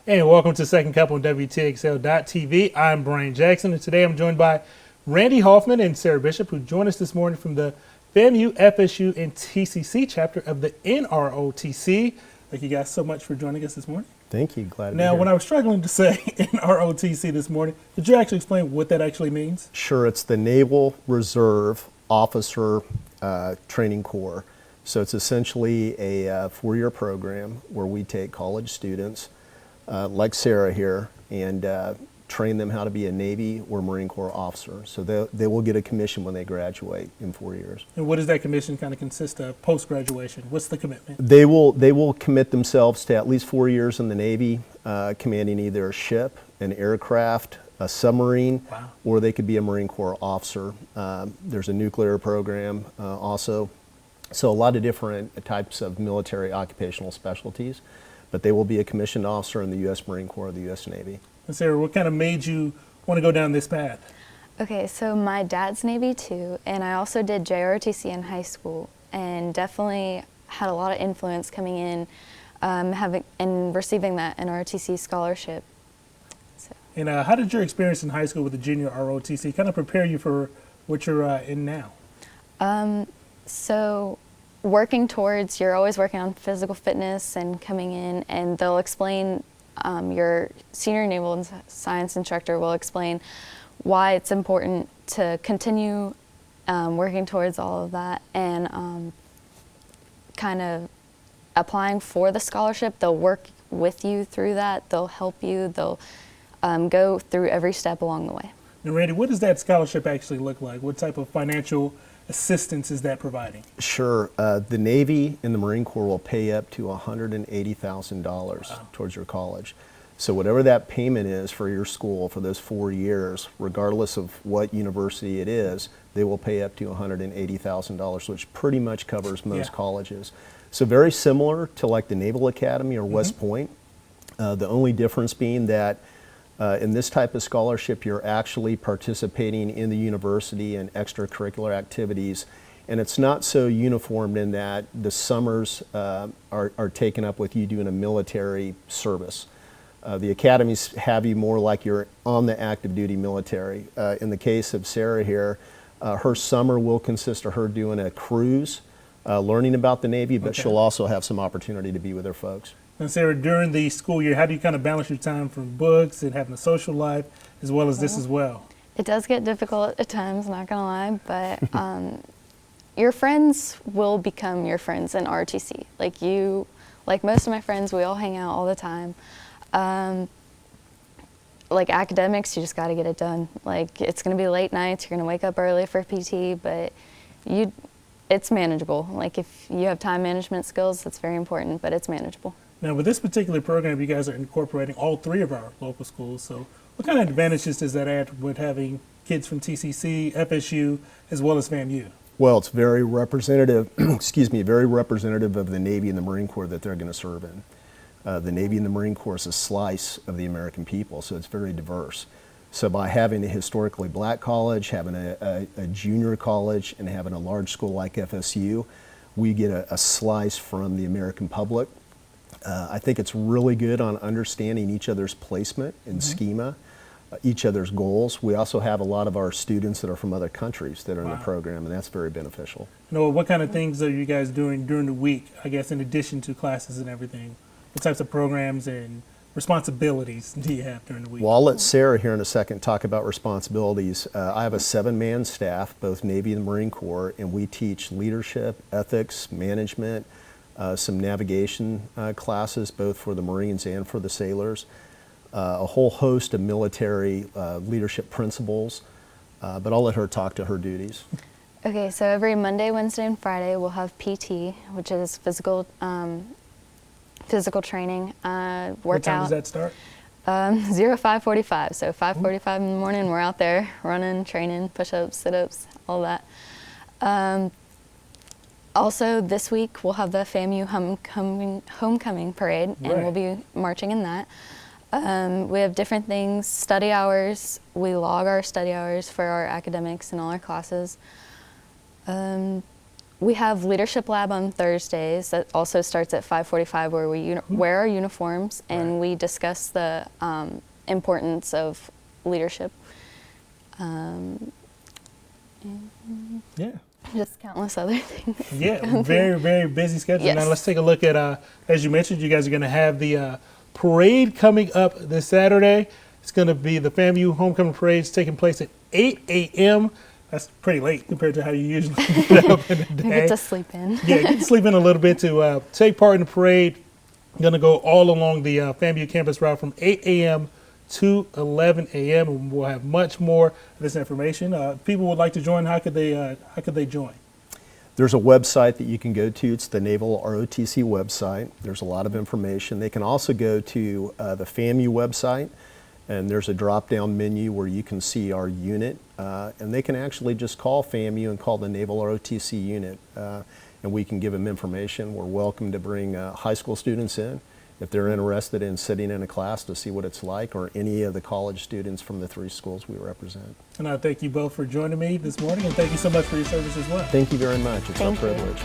Hey, welcome to Second Couple on WTXL.TV. I'm Brian Jackson, and today I'm joined by Randy Hoffman and Sarah Bishop, who joined us this morning from the FAMU-FSU-TCC chapter of the NROTC. Thank you guys so much for joining us this morning. Thank you. Glad to be Now, here. when I was struggling to say NROTC this morning, did you actually explain what that actually means? Sure, it's the Naval Reserve Officer Training Corps. So it's essentially a four-year program where we take college students like Sarah here and train them how to be a Navy or Marine Corps officer. So they will get a commission when they graduate in 4 years. And what does that commission kind of consist of post-graduation? What's the commitment? They will commit themselves to at least 4 years in the Navy, commanding either a ship, an aircraft, a submarine, Wow. or they could be a Marine Corps officer. There's a nuclear program also. So a lot of different types of military occupational specialties, but they will be a commissioned officer in the U.S. Marine Corps or the U.S. Navy. And Sarah, what kind of made you want to go down this path? Okay, so my dad's Navy too, and I also did JROTC in high school, and definitely had a lot of influence coming in, having and receiving that NROTC scholarship. So. And how did your experience in high school with the junior ROTC kind of prepare you for what you're in now? So you're always working on physical fitness and coming in, and they'll explain, your senior naval science instructor will explain why it's important to continue working towards all of that, and kind of applying for the scholarship. They'll work with you through that, they'll help you, they'll go through every step along the way. Now, Randy, what does that scholarship actually look like? What type of financial assistance is that providing? Sure. The Navy and the Marine Corps will pay up to $180,000 towards your college. So whatever that payment is for your school for those 4 years, regardless of what university it is, they will pay up to $180,000, which pretty much covers most colleges. So very similar to like the Naval Academy or West Point. The only difference being that in this type of scholarship, you're actually participating in the university and extracurricular activities, and it's not so uniformed in that the summers are taken up with you doing a military service. The academies have you more like you're on the active duty military. In the case of Sarah here, her summer will consist of her doing a cruise, learning about the Navy, but she'll also have some opportunity to be with her folks. And Sarah, during the school year, how do you kind of balance your time from books and having a social life as well as this as well? It does get difficult at times, not gonna lie, but your friends will become your friends in ROTC. Like most of my friends, we all hang out all the time. Like academics, you just gotta get it done. Like it's gonna be late nights, you're gonna wake up early for PT, but it's manageable. Like if you have time management skills, that's very important, but it's manageable. Now, with this particular program, you guys are incorporating all three of our local schools. So what kind of advantages does that add with having kids from TCC, FSU, as well as FAMU? Well, it's very representative, very representative of the Navy and the Marine Corps that they're going to serve in. The Navy and the Marine Corps is a slice of the American people, so it's very diverse. So by having a historically black college, having a junior college, and having a large school like FSU, we get a slice from the American public. I think it's really good on understanding each other's placement and schema, each other's goals. We also have a lot of our students that are from other countries that are in the program, and that's very beneficial. Noah, what kind of things are you guys doing during the week, I guess, in addition to classes and everything? What types of programs and responsibilities do you have during the week? Well, I'll let Sarah here in a second talk about responsibilities. I have a 7-man staff, both Navy and Marine Corps, and we teach leadership, ethics, management, some navigation classes, both for the Marines and for the sailors, a whole host of military leadership principles, but I'll let her talk to her duties. Okay, so every Monday, Wednesday, and Friday we'll have PT, which is physical training, workout. What time does that start? 5:45, so 5:45 in the morning we're out there running, training, push-ups, sit-ups, all that. Also, this week we'll have the FAMU homecoming parade, and we'll be marching in that. We have different things, study hours. We log our study hours for our academics and all our classes. We have Leadership Lab on Thursdays that also starts at 5:45 where we wear our uniforms and we discuss the importance of leadership. Yeah. Just countless other things. Yeah, very, very busy schedule. Yes. Now let's take a look at, as you mentioned, you guys are going to have the parade coming up this Saturday. It's going to be the FAMU Homecoming Parade taking place at 8 a.m. That's pretty late compared to how you usually get up in the day. Get to sleep in. Yeah, get to sleep in a little bit to take part in the parade. Going to go all along the FAMU campus route from 8 a.m. to 11 a.m. and we'll have much more of this information. If people would like to join, how could they join? There's a website that you can go to. It's the Naval ROTC website. There's a lot of information. They can also go to the FAMU website, and there's a drop-down menu where you can see our unit, and they can actually just call FAMU and call the Naval ROTC unit, and we can give them information. We're welcome to bring high school students in if they're interested in sitting in a class to see what it's like, or any of the college students from the 3 schools we represent. And I thank you both for joining me this morning, and thank you so much for your service as well. Thank you very much. It's our Thank you. privilege.